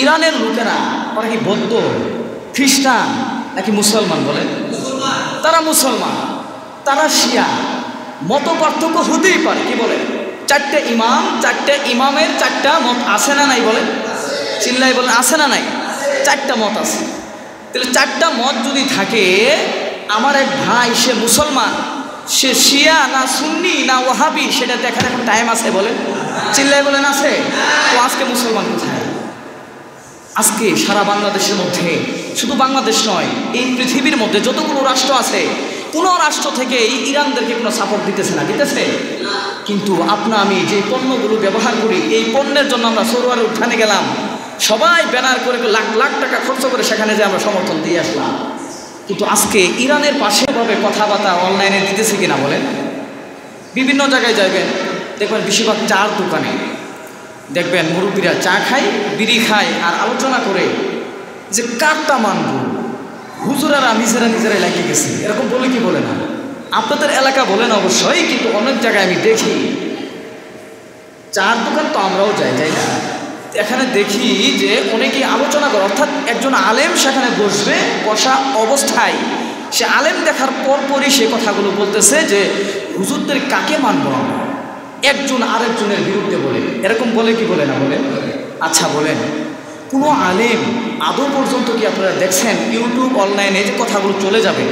ইরানের লোকেরা ওরা কি বৌদ্ধ, খ্রিস্টান নাকি মুসলমান বলেন? তারা মুসলমান, তারা শিয়া। মত পার্থক্য হতেই পারে, কি বলে? চারটে ইমাম, চারটে ইমামের চারটা মত আছে না নাই বলেন? চিল্লাই বলেন, আছে না নাই? চারটা মত আছে। তাহলে চারটা মত যদি থাকে, আমার এক ভাই সে মুসলমান, সে শিয়া না সুন্নি না ওয়াহাবি সেটা দেখার এখন টাইম আছে বলেন? চিল্লাই বলেন আছে? তো আজকে মুসলমান কোথায়? আজকে সারা বাংলাদেশের মধ্যে, শুধু বাংলাদেশ নয়, এই পৃথিবীর মধ্যে যতগুলো রাষ্ট্র আছে, কোনো রাষ্ট্র থেকে ইরানদেরকে কোনো সাপোর্ট দিতেছে না, দিতেছে? কিন্তু আপনা আমি যে পণ্যগুলো ব্যবহার করি, এই পণ্যের জন্য আমরা সরোয়ারে উঠানে গেলাম, সবাই ব্যানার করে লাখ লাখ টাকা খরচ করে সেখানে যে আমরা সমর্থন দিয়ে আসলাম। কিন্তু আজকে ইরানের পাশেভাবে কথাবার্তা অনলাইনে দিতেছে কিনা বলেন? বিভিন্ন জায়গায় যাবেন, দেখবেন বেশিরভাগ চার দোকানে দেখবেন মুরব্বীরা চা খায়, বিড়ি খায়, আর আলোচনা করে যে কারটা মানব। হুজুরারা নিজেরাই লাগিয়ে গেছে, এরকম বলে কি বলে না? আপনাদের এলাকা বলেন অবশ্যই, কিন্তু অনেক জায়গায় আমি দেখি চার দোকান তো আমরাও যাই না, এখানে দেখি যে অনেকেই আলোচনা করে, অর্থাৎ একজন আলেম সেখানে বসবে, বসা অবস্থায় সে আলেম দেখার পরপরই সে কথাগুলো বলতেছে যে হুজুরদের কাকে মানব আমরা, একজন আরেকজনের বিরুদ্ধে বলে। এরকম বলে কি বলে না বলে? আচ্ছা বলেন, কোনো আলেম আদৌ পর্যন্ত কি আপনারা দেখছেন ইউটিউব অনলাইনে যে কথাগুলো চলে যাবে,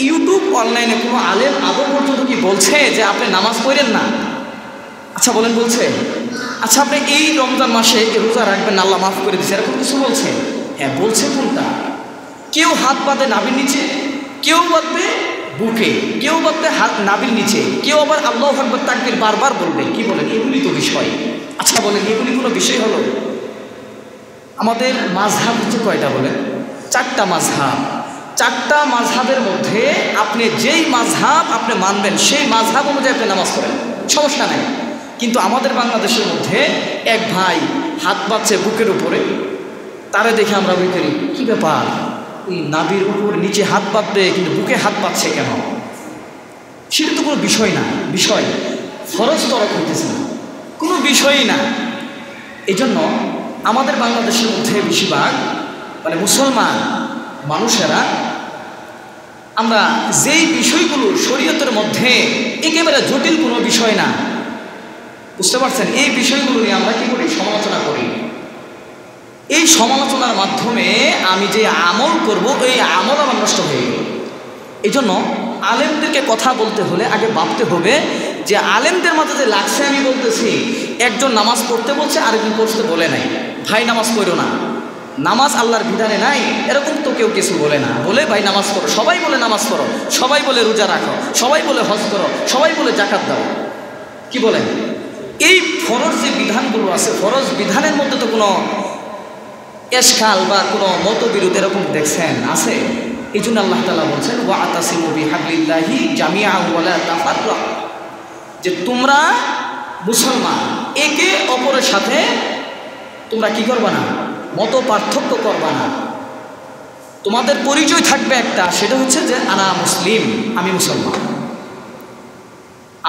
ইউটিউব অনলাইনে কোনো আলেম আদৌ পর্যন্ত কি বলছে যে আপনি নামাজ পড়েন না? আচ্ছা বলেন, বলছে? আচ্ছা আপনি এই রমজান মাসে রোজা রাখবেন, আল্লাহ মাফ করে দিচ্ছে, এরকম কিছু বলছে? হ্যাঁ বলছে। কোনটা? কেউ হাত বাঁধে নাভির নিচে, কেউ বাঁধবে বুকে, কেউ বাঁধবে হাত নাভির নিচে, কেউ আবার আল্লাহু আকবার তাকবীর বারবার বলবে। কি বলেন? এগুলি তো বিষয়। আচ্ছা বলেন, এগুলি কোনো বিষয় হলো? আমাদের মাযহাব হচ্ছে কয়টা বলেন? চারটা মাযহাব। চারটা মাযহাবের মধ্যে আপনি যেই মাযহাব আপনি মানবেন সেই মাযহাব অনুযায়ী আপনি নামাজ পড়েন, সমস্যা নেই। কিন্তু আমাদের বাংলাদেশের মধ্যে এক ভাই হাত বাঁধছে বুকের উপরে, তারে দেখে আমরা বলি করি কী ব্যাপার, ওই নাভির উপর নিচে হাত বাঁধবে কিন্তু বুকে হাত বাঁধছে কেন? সেটা তো কোনো বিষয় না, বিষয় ফরজ তরক হইতেছে না, কোনো বিষয়ই না। এই জন্য আমাদের বাংলাদেশের মধ্যে বেশিরভাগ মানে মুসলমান মানুষেরা আমরা যেই বিষয়গুলো শরীয়তের মধ্যে একেবারে জটিল কোনো বিষয় না, বুঝতে পারছেন, এই বিষয়গুলো নিয়ে আমরা কি করি? সমালোচনা করি। এই সমালোচনার মাধ্যমে আমি যে আমল করব, এই আমল আমার নষ্ট হয়ে গেল। এই জন্য আলেমদেরকে কথা বলতে হলে আগে ভাবতে হবে যে আলেমদের মাঝে যে লাগছে, আমি বলতেছি একজন নামাজ পড়তে বলছে, আরেকজন পড়তে বলে নাই। ভাই নামাজ পড়ো না, নামাজ আল্লাহর বিধানে নাই, এরকম তো কেউ কিছু বলে না। বলে ভাই নামাজ পড়ো, সবাই বলে নামাজ পড়ো, সবাই বলে রোজা রাখো, সবাই বলে হজ করো, সবাই বলে জাকাত দাও। কি বলেন? এই ফরজ যে বিধানগুলো আছে, ফরজ বিধানের মধ্যে তো কোনো এশকাল বা কোনো মতবিরোধ এরকম দেখছেন আছে? এই জন্য আল্লাহ তাআলা বলছেন ওয়াতাসিমু বিহাবলিল্লাহি জামিআ ওয়ালা তাফাররাকু, যে তোমরা মুসলমান একে অপরের সাথে তোমরা কি করবা না? মত পার্থক্য করবা না। তোমাদের পরিচয় থাকবে একটা, সেটা হচ্ছে যে আনা মুসলিম, আমি মুসলমান।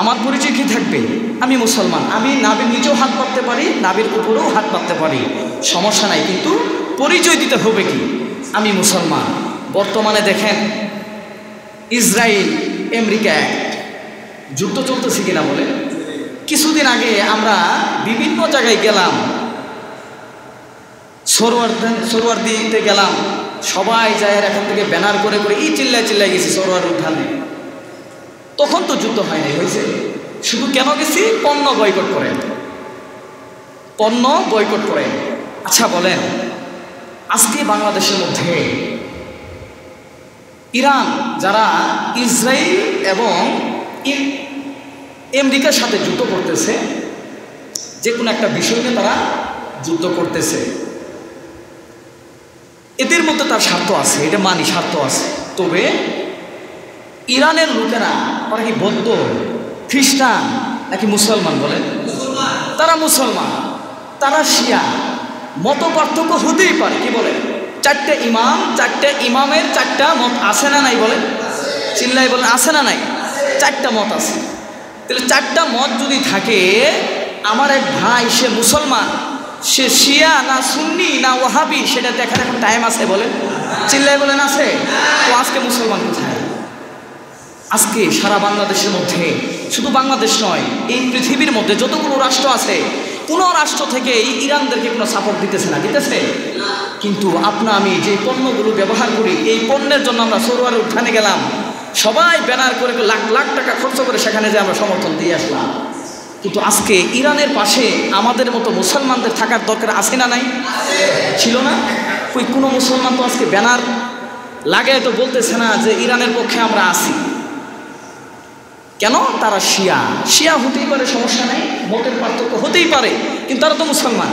আমার পরিচয় কি থাকবে? আমি মুসলমান। আমি নাভির নিচেও হাত পাততে পারি, নাভির উপরেও হাত পাততে পারি, সমস্যা নাই, কিন্তু পরিচয় দিতে হবে কি? আমি মুসলমান। বর্তমানে দেখেন ইসরায়েল আমেরিকা যুদ্ধ চলতেছে কিনা বলে? কিছুদিন আগে আমরা বিভিন্ন জায়গায় গেলাম, সরোয়ার দিতে গেলাম, সবাই যায় এখান থেকে ব্যানার করে করে চিল্লাই গেছি সরোয়ার উঠানে। তখন তো যুদ্ধ হয়নি, হয়েছে শুধু কেন গেছি? পণ্য বয়কট করে, পণ্য বয়কট করে। আচ্ছা বলেন, আজকে বাংলাদেশের মধ্যে ইরান যারা ইসরায়েল এবং আমেরিকার সাথে যুদ্ধ করতেছে, যে কোনো একটা বিষয় নিয়ে তারা যুদ্ধ করতেছে, এদের মধ্যে তার স্বার্থ আছে, এটা মানি, স্বার্থ আছে। তবে ইরানের লোকেরা ওরা কি বৌদ্ধ, খ্রিস্টান নাকি মুসলমান বলেন? তারা মুসলমান, তারা শিয়া। মত পার্থক্য হতেই পারে, কি বলে? চারটে ইমাম, চারটে ইমামের চারটা মত আছে না নাই বলেন? চিল্লাই বলেন, আছে না নাই? চারটা মত আছে। তাহলে চারটা মত যদি থাকে, আমার এক ভাই সে মুসলমান, সে শিয়া না সুন্নি না ওয়াহাবি সেটা দেখার এখন টাইম আছে বলেন? চিল্লায় বলেন আছে? তো আজকে মুসলমান কোথায়? আজকে সারা বাংলাদেশের মধ্যে, শুধু বাংলাদেশ নয়, এই পৃথিবীর মধ্যে যতগুলো রাষ্ট্র আছে কোনো রাষ্ট্র থেকে এই ইরানদেরকে কোনো সাপোর্ট দিতেছে না, দিতেছে? কিন্তু আমি যে পণ্যগুলো ব্যবহার করি, এই পণ্যের জন্য আমরা সরোয়ারে উঠানে গেলাম, সবাই ব্যানার করে লাখ লাখ টাকা খরচ করে সেখানে যে আমরা সমর্থন দিয়ে আসলাম। কিন্তু আজকে ইরানের পাশে আমাদের মতো মুসলমানদের থাকার দরকার আছে না নাই? ছিল না? ওই কোনো মুসলমান তো আজকে ব্যানার লাগায় তো বলতেছে না যে ইরানের পক্ষে আমরা আছি। কেন? তারা শিয়া। শিয়া হতেই পারে, সমস্যা নেই, মতের পার্থক্য হতেই পারে, কিন্তু তারা তো মুসলমান।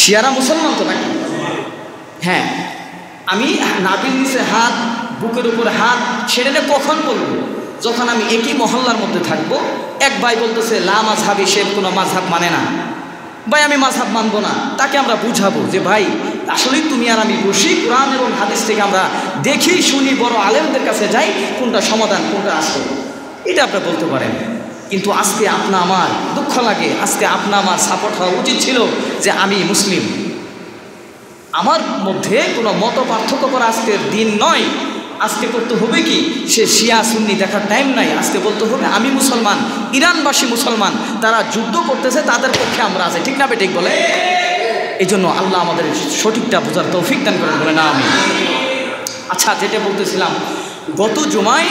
শিয়ারা মুসলমান তো নাকি? হ্যাঁ, আমি নাভির নিচে হাত, বুকের উপরে হাত ছেড়ে নিয়ে কখন বলবো? যখন আমি একই মহল্লার মধ্যে থাকবো, এক ভাই বলতেছে লা মাযহাবি, সে কোনো মাযহাব মানে না, ভাই আমি মাযহাব মানবো না, তাকে আমরা বুঝাবো যে ভাই আসলেই তুমি আর আমি বসি, কোরআন এবং হাদিস থেকে আমরা দেখি শুনি, বড় আলেমদের কাছে যাই, কোনটা সমাধান কোনটা আসল, এটা আপনারা বলতে পারেন। কিন্তু আজকে আমার দুঃখ লাগে, আজকে আমার সাপোর্ট হওয়া উচিত ছিল যে আমি মুসলিম, আমার মধ্যে কোনো মত পার্থক্য করা আজকের দিন নয়। আজকে করতে হবে কি, সে শিয়া সুন্নি দেখার টাইম নাই, আজকে বলতে হবে আমি মুসলমান, ইরানবাসী মুসলমান, তারা যুদ্ধ করতেছে, তাদের পক্ষে আমরা আছি, ঠিক না ঠিক বলে? এই জন্য আল্লাহ আমাদের সঠিকটা বোঝার তৌফিক দান করেন, বলে না আমি। আচ্ছা, যেটা বলতেছিলাম, গত জুমায়